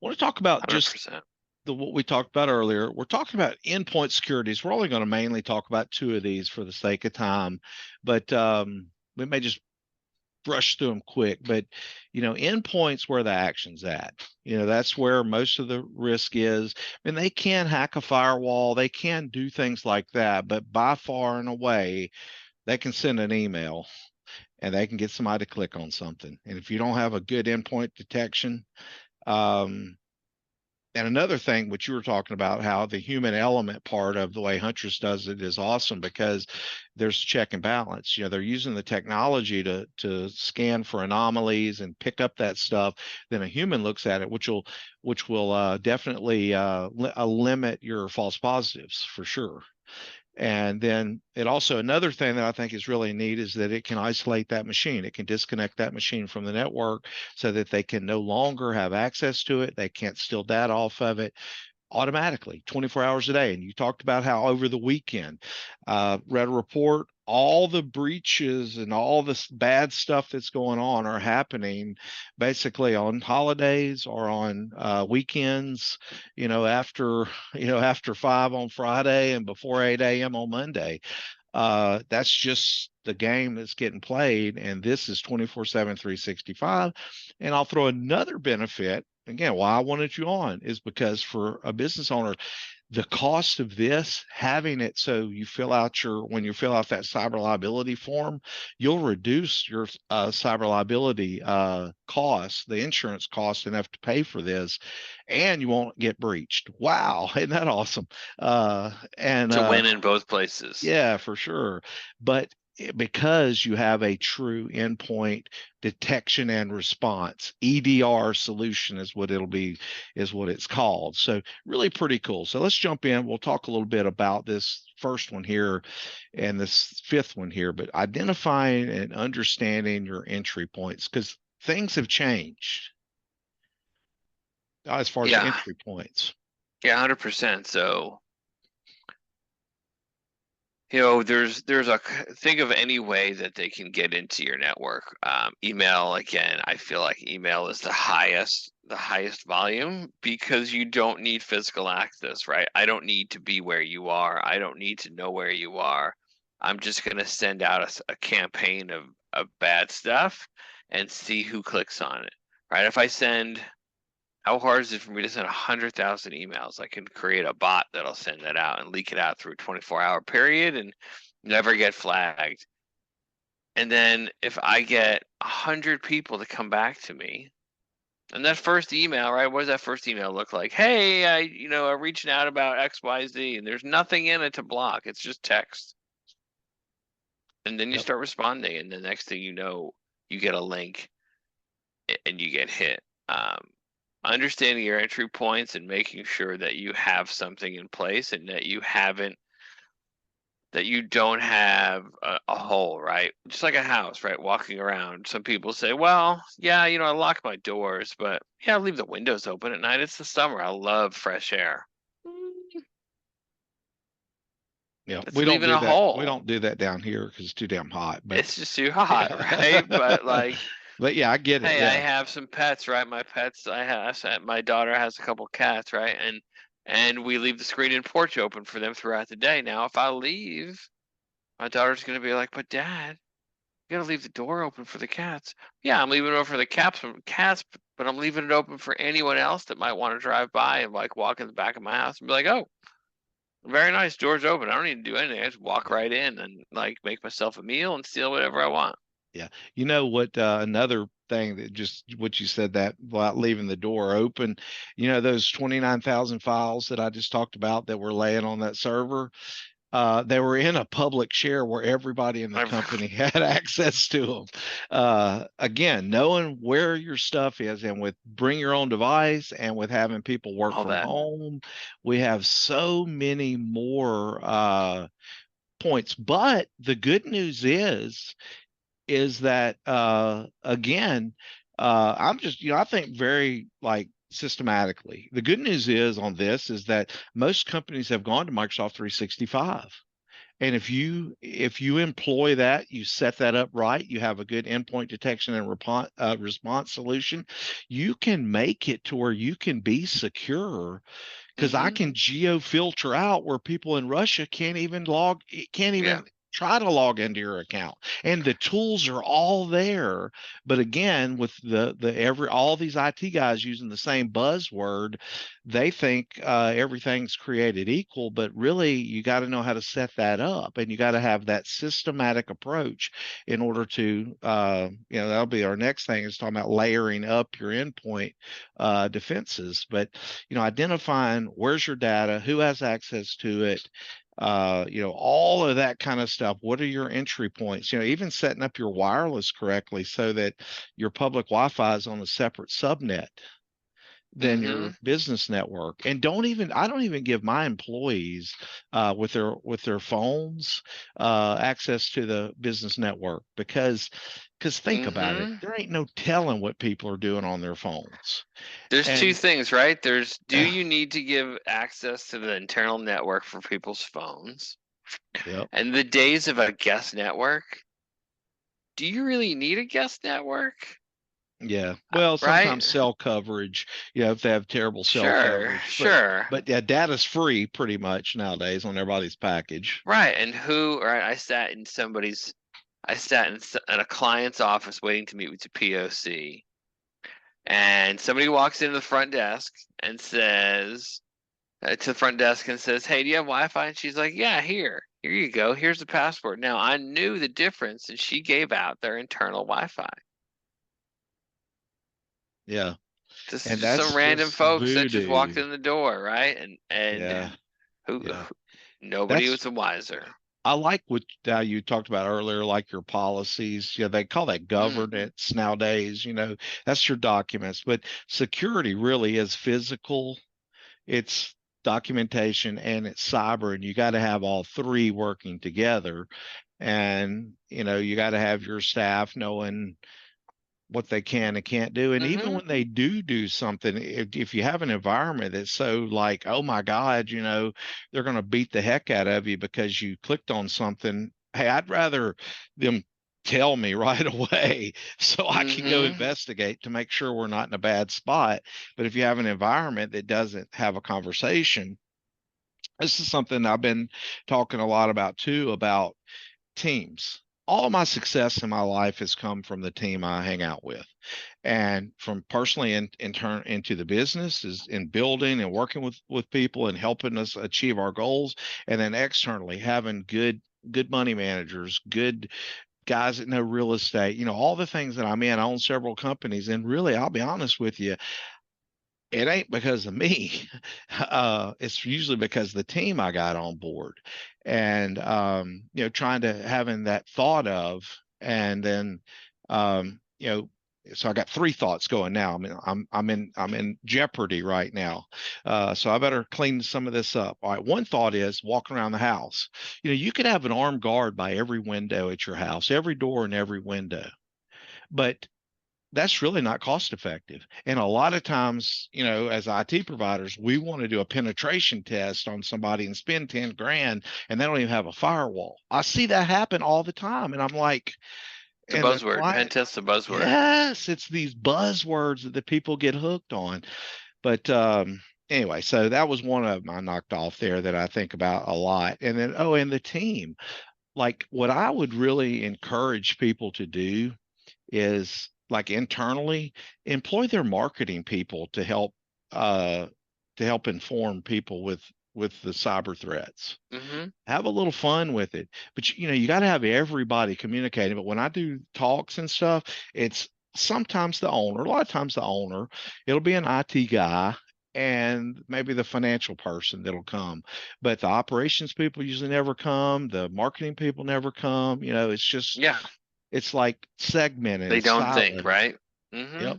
want to talk about just 100%. what we talked about earlier. We're talking about endpoint securities. We're only going to mainly talk about two of these for the sake of time, but we may just brush through them quick. But endpoints where the action's at. That's where most of the risk is. And they can hack a firewall, they can do things like that, but by far and away, they can send an email and they can get somebody to click on something. And if you don't have a good endpoint detection, um, and another thing, which you were talking about, how the human element part of the way Huntress does it is awesome because there's check and balance. They're using the technology to scan for anomalies and pick up that stuff. Then a human looks at it, which will definitely limit your false positives for sure. And then it also, another thing that I think is really neat is that it can isolate that machine. It can disconnect that machine from the network so that they can no longer have access to it. They can't steal data off of it automatically 24 hours a day. And you talked about how over the weekend, read a report, all the breaches and all this bad stuff that's going on are happening basically on holidays or on weekends, after, after 5 on Friday and before 8 a.m. on Monday. That's just the game that's getting played. And this is 24/7, 365. And I'll throw another benefit. Again, why I wanted you on is because for a business owner, the cost of this, having it so you fill out when you fill out that cyber liability form, you'll reduce your cyber liability costs, the insurance cost enough to pay for this, and you won't get breached. Wow, isn't that awesome? And It's a win in both places. Yeah, for sure. But because you have a true endpoint detection and response, EDR solution is what is what it's called. So really pretty cool. So let's jump in. We'll talk a little bit about this first one here and this fifth one here, but identifying and understanding your entry points because things have changed as far as Yeah. entry points. Yeah, 100%. So, there's a think of any way that they can get into your network. Email, again, I feel like email is the highest volume because you don't need physical access, right? I don't need to be where you are. I don't need to know where you are. I'm just gonna send out a campaign of bad stuff and see who clicks on it, right? If I send How hard is it for me to send 100,000 emails? I can create a bot that'll send that out and leak it out through a 24-hour period and never get flagged. And then if I get 100 people to come back to me, and that first email, right? What does that first email look like? Hey, I'm reaching out about XYZ, and there's nothing in it to block. It's just text. And then you Yep. start responding, and the next thing you know, you get a link and you get hit. Understanding your entry points and making sure that you have something in place and that you don't have a hole, right? Just like a house, right? Walking around, some people say, well, yeah, I lock my doors, but yeah, I leave the windows open at night. It's the summer. I love fresh air. Yeah, It's we don't leaving do a that. We hole. don't do that down here because it's too damn hot. But It's just too hot, right? But yeah, like, but yeah, I get it. hey, I Yeah, have some pets, right? My daughter has a couple cats, right? And we leave the screen and porch open for them throughout the day. Now, if I leave, my daughter's gonna be like, "But Dad, you gotta leave the door open for the cats." Yeah, I'm leaving it open for the cats, but I'm leaving it open for anyone else that might want to drive by and like walk in the back of my house and be like, "Oh, very nice, door's open. I don't need to do anything. I just walk yeah, right in and like make myself a meal and steal whatever I want." yeah. You know what? Another thing that just what you said that about leaving the door open. Those 29,000 files that I just talked about that were laying on that server. They were in a public share where everybody in the company had access to them. Again, knowing where your stuff is and with bring your own device and with having people work All from that. home, we have so many more points. But the good news is that again, I'm just I think very like systematically. The good news is on this is that most companies have gone to Microsoft 365 And if you employ that, you set that up right, you have a good endpoint detection and response solution, you can make it to where you can be secure, because I Mm-hmm. can geo filter out where people in Russia can't Yeah. even try to log into your account. And the tools are all there. But again, with all these IT guys using the same buzzword, they think everything's created equal, but really you got to know how to set that up, and you got to have that systematic approach in order to, that'll be our next thing, is talking about layering up your endpoint defenses. But identifying where's your data, who has access to it, all of that kind of stuff. What are your entry points? Even setting up your wireless correctly so that your public Wi-Fi is on a separate subnet than Mm-hmm. your business network. And I don't even give my employees with their phones access to the business network, because think about it, Mm-hmm. there ain't no telling what people are doing on their phones. There's two And things, right? There's, do you need to give access to the internal network for people's phones? yep. And the days of a guest network, do you really need a guest network? Yeah. Well, Right? sometimes cell coverage, if they have terrible cell Sure, coverage, but sure. yeah, data's free pretty much nowadays on everybody's package. Right. And right, I sat in a client's office waiting to meet with the POC. And somebody walks into the front desk and says, to the front desk and says, "Hey, do you have Wi-Fi?" And she's like, "Yeah, here you go. Here's the password." Now I knew the difference, and she gave out their internal Wi-Fi. Yeah. And Just some that's random just folks that just walked voodoo. in the door, right? And Yeah. Yeah. nobody That's was the wiser. I like what you talked about earlier, like your policies. Yeah, they call that Mm-hmm. governance nowadays. That's your documents. But security really is physical, it's documentation, and it's cyber, and you got to have all three working together. And you got to have your staff knowing what they can and can't do. And even Mm-hmm. when they do something, if you have an environment that's so like, oh my God, they're going to beat the heck out of you because you clicked on something. Hey, I'd rather them tell me right away so I can go Mm-hmm. investigate to make sure we're not in a bad spot. But if you have an environment that doesn't have a conversation, this is something I've been talking a lot about too, about teams. All of my success in my life has come from the team I hang out with, and from personally in turn into the business is in building and working with people and helping us achieve our goals, and then externally having good money managers, good guys that know real estate, all the things that I'm in. I own several companies, and really, I'll be honest with you, it ain't because of me. It's usually because the team I got on board, and trying to having that thought of, and then um, you know, so I got three thoughts going now. I mean, I'm in jeopardy right now, so I better clean some of this up. All right, one thought is walking around the house. You could have an armed guard by every window at your house, every door and every window, but that's really not cost effective. And a lot of times, as IT providers, we want to do a penetration test on somebody and spend 10 grand, and they don't even have a firewall. I see that happen all the time. And I'm like, It's a and the buzzword. Pen client, test's a buzzword. yes, it's these buzzwords that the people get hooked on. But anyway, so that was one of them I knocked off there that I think about a lot. And then, oh, and the team. Like what I would really encourage people to do is, like, internally employ their marketing people uh to help inform people with the cyber threats. Mm-hmm. Have a little fun with it, but you got to have everybody communicating. But when I do talks and stuff, it's sometimes the owner, a lot of times the owner, it'll be an IT guy and maybe the financial person that'll come, but the operations people usually never come, the marketing people never come. It's just Yeah. it's like segmented They and don't think, siloed. right? Mm-hmm. Yep.